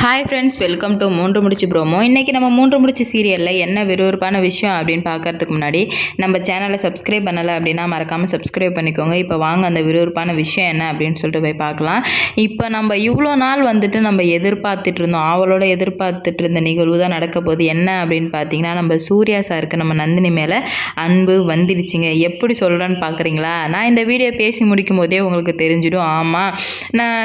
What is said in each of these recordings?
Hi friends, welcome to மூன்று முடிச்சு promo. இன்றைக்கி நம்ம மூன்று முடிச்சு சீரியலில் என்ன விறுவிறுப்பான விஷயம் அப்படின்னு பார்க்கறதுக்கு முன்னாடி நம்ம சேனலை சப்ஸ்கிரைப் பண்ணலை அப்படின்னா மறக்காமல் சப்ஸ்கிரைப் பண்ணிக்கோங்க. இப்போ வாங்க அந்த விறுவிறுப்பான விஷயம் என்ன அப்படின்னு சொல்லிட்டு போய் பார்க்கலாம். இப்போ நம்ம இவ்வளோ நாள் வந்துட்டு நம்ம எதிர்பார்த்துட்டு இருந்தோம், அவளோட எதிர்பார்த்துட்டு இருந்த நிகழ்வு தான் நடக்க போகுது. என்ன அப்படின்னு பார்த்தீங்கன்னா, நம்ம சூர்யா சாருக்கு நம்ம நந்தினி மேலே அன்பு வந்துடுச்சுங்க. எப்படி சொல்கிறேன்னு பார்க்குறீங்களா? நான் இந்த வீடியோ பேசி முடிக்கும் போதே உங்களுக்கு தெரிஞ்சிடும். ஆமாம்,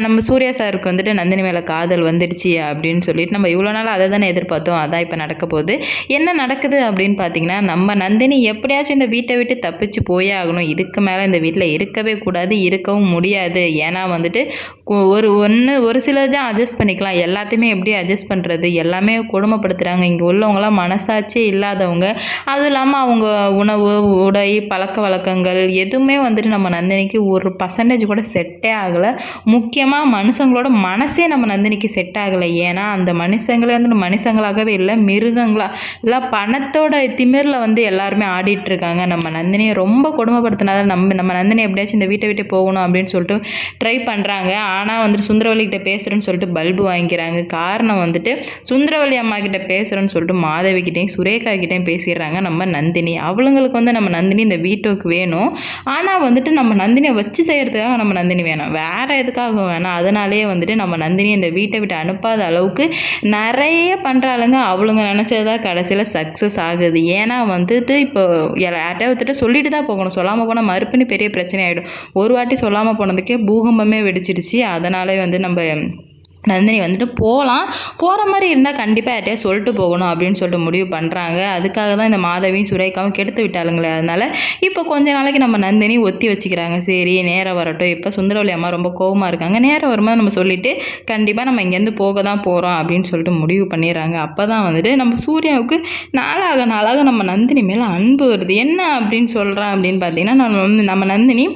நம்ம சூர்யா சாருக்கு வந்துட்டு நந்தினி மேலே காதல் வந்துடுச்சு அப்படின்னு சொல்லிட்டு நம்ம இவ்வளோ நாள் அதை தானே எதிர்பார்த்தோம். அதான் இப்போ நடக்க போகுது. என்ன நடக்குது அப்படின்னு பார்த்தீங்கன்னா, நம்ம நந்தினி எப்படியாச்சும் இந்த வீட்டை விட்டு தப்பிச்சு போயே ஆகணும். இதுக்கு மேலே இந்த வீட்டில் இருக்கவே கூடாது, இருக்கவும் முடியாது. ஏன்னா வந்துட்டு ஒரு சிலதான் அட்ஜஸ்ட் பண்ணிக்கலாம், எல்லாத்தையுமே எப்படி அட்ஜஸ்ட் பண்ணுறது? எல்லாமே கொடுமைப்படுத்துகிறாங்க. இங்கே உள்ளவங்களாம் மனசாட்சியே இல்லாதவங்க. அதுவும் இல்லாமல் அவங்க உணவு, உடை, பழக்க வழக்கங்கள் எதுவுமே வந்துட்டு நம்ம நந்தினிக்கு ஒரு பர்சன்டேஜ் கூட செட்டே ஆகலை. முக்கியமாக மனுஷங்களோட மனசே நம்ம நந்தினிக்கு செட் ஆகலை. ஏன்னா அந்த மனுஷங்களே வந்து மனுஷங்களாகவே இல்லை, மிருகங்களா இல்லை, பணத்தோட திமிரில் வந்து எல்லாருமே ஆடிட்டுருக்காங்க. நம்ம நந்தினியை ரொம்ப கொடுமைப்படுத்தினால நம்ம நந்தினி எப்படியாச்சும் இந்த வீட்டை விட்டு போகணும் அப்படின்னு சொல்லிட்டு ட்ரை பண்ணுறாங்க. ஆனால் வந்துட்டு சுந்தரவல்லிக்கிட்ட பேசுகிறேன்னு சொல்லிட்டு பல்பு வாங்கிக்கிறாங்க. காரணம் வந்துட்டு சுந்தரவல்லி அம்மா கிட்ட பேசுகிறேன்னு சொல்லிட்டு மாதவிக்கிட்டையும் சுரேகா கிட்டையும் பேசிடுறாங்க நம்ம நந்தினி. அவளுங்களுக்கு வந்து நம்ம நந்தினி இந்த வீட்டுக்கு வேணும். ஆனால் வந்துட்டு நம்ம நந்தினியை வச்சு செய்கிறதுக்காக நம்ம நந்தினி வேணும், வேறு எதுக்காக வேணாம். அதனாலேயே வந்துட்டு நம்ம நந்தினி இந்த வீட்டை விட்டு அனுப்பாத அளவுக்கு நிறைய பண்ணுறாளுங்க. அவளுங்க நினச்சதா கடைசியில் சக்ஸஸ் ஆகுது. ஏன்னா வந்துட்டு இப்போ யார்கிட்ட வந்துட்டு சொல்லிட்டு தான் போகணும், சொல்லாமல் போனால் மறுப்புன்னு பெரிய பிரச்சனை ஆகிடும். ஒரு வாட்டி சொல்லாமல் போனதுக்கே பூகம்பமே வெடிச்சிடுச்சு. அதனாலே வந்து நம்ம நந்தினி வந்துட்டு போகிற மாதிரி இருந்தால் கண்டிப்பாக யார்ட்டையா சொல்லிட்டு போகணும் அப்படின்னு சொல்லிட்டு முடிவு பண்ணுறாங்க. அதுக்காக தான் இந்த மாதவியும் சுரேகாவும் கெடுத்து விட்டாளுங்களே. அதனால் இப்போ கொஞ்ச நாளைக்கு நம்ம நந்தினி ஒத்தி வச்சுக்கிறாங்க. சரி, நேரம் வரட்டும். இப்போ சுந்தரவல்லி அம்மா ரொம்ப கோவமாக இருக்காங்க, நேரம் வரும்போது நம்ம சொல்லிவிட்டு கண்டிப்பாக நம்ம இங்கேருந்து போக தான் போகிறோம் அப்படின்னு சொல்லிட்டு முடிவு பண்ணிடுறாங்க. அப்போ தான் வந்துட்டு நம்ம சூர்யாவுக்கு நாளாக நம்ம நந்தினி மேலே அன்பு வருது. என்ன அப்படின்னு சொல்கிறான் அப்படின்னு பார்த்தீங்கன்னா, நம்ம நந்தினி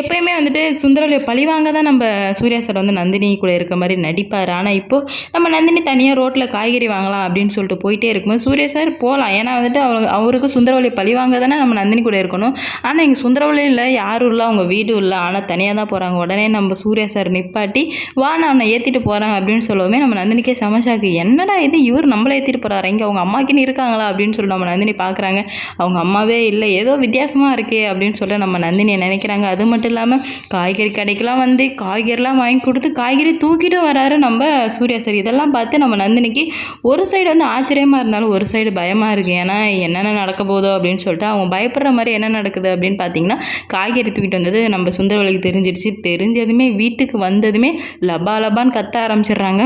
எப்போயுமே வந்துட்டு சுந்தரவல்லியை பழிவாங்க தான் நம்ம சூர்யா சார் வந்து நந்தினி கூட இருக்க மாதிரி நடிப்பார். ஆனால் இப்போது நம்ம நந்தினி தனியாக ரோட்டில் காய்கறி வாங்கலாம் அப்படின்னு சொல்லிட்டு போயிட்டே இருக்கும்போது சூர்யா சார் போகலாம். ஏன்னா வந்துட்டு அவருக்கு சுந்தரவல்லி பழி வாங்க தானே நம்ம நந்தினி கூட இருக்கணும். ஆனால் இங்கே சுந்தரவல்லியில் யாரும் இல்லை, அவங்க வீடும் இல்லை, ஆனால் தனியாக தான் போகிறாங்க. உடனே நம்ம சூர்யா சார் நிப்பாட்டி வா நான் அவனை ஏற்றிட்டு போகிறேன் அப்படின்னு சொல்லவுமே நம்ம நந்தினிக்கே சமைச்சாக்கு. என்னடா இது, இவர் நம்மளை ஏற்றிட்டு போகிறாரு, இங்கே அவங்க அம்மாக்கின்னு இருக்காங்களா அப்படின்னு சொல்லி நம்ம நந்தினி பார்க்குறாங்க. அவங்க அம்மாவே இல்லை, ஏதோ வித்தியாசமாக இருக்கே அப்படின்னு சொல்லிட்டு நம்ம நந்தினியை நினைக்கிறாங்க. அது மட்டும் இல்லாமல் காய்கறி கடைக்கெல்லாம் வந்து காய்கறிலாம் வாங்கி கொடுத்து காய்கறி தூக்கிட்டு வராரு நம்ம சூர்யா சார். இதெல்லாம் பார்த்து நம்ம நந்தினிக்கு ஒரு சைடு வந்து ஆச்சரியமாக இருந்தாலும் ஒரு சைடு பயமாக இருக்குது. ஏன்னா என்னென்ன நடக்க போதோ அப்படின்னு சொல்லிட்டு அவங்க பயப்படுற மாதிரி என்ன நடக்குது அப்படின்னு பார்த்தீங்கன்னா, காய்கறி தூக்கிட்டு வந்தது நம்ம சுந்தரவல்லிக்கு தெரிஞ்சிடுச்சு. தெரிஞ்சதுமே வீட்டுக்கு வந்ததுமே லபா லபான்னு கத்த ஆரம்பிச்சிடுறாங்க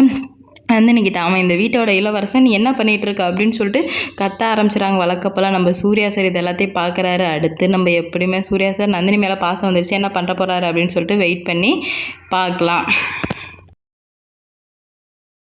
நந்தினிக்கிட்ட. அவன் இந்த வீட்டோட இளவரசன், என்ன பண்ணிகிட்டு இருக்கா அப்படின்னு சொல்லிட்டு கத்த ஆரம்பிச்சிடறாங்க. வழக்கப்போலாம் நம்ம சூர்யா சார் இது எல்லாத்தையும் பார்க்குறாரு. அடுத்து நம்ம எப்படியுமே சூர்யா சார் நந்தினி மேலே பாசம் வந்துருச்சு, என்ன பண்ணுற போகிறாரு அப்படின்னு சொல்லிட்டு வெயிட் பண்ணி பார்க்கலாம்.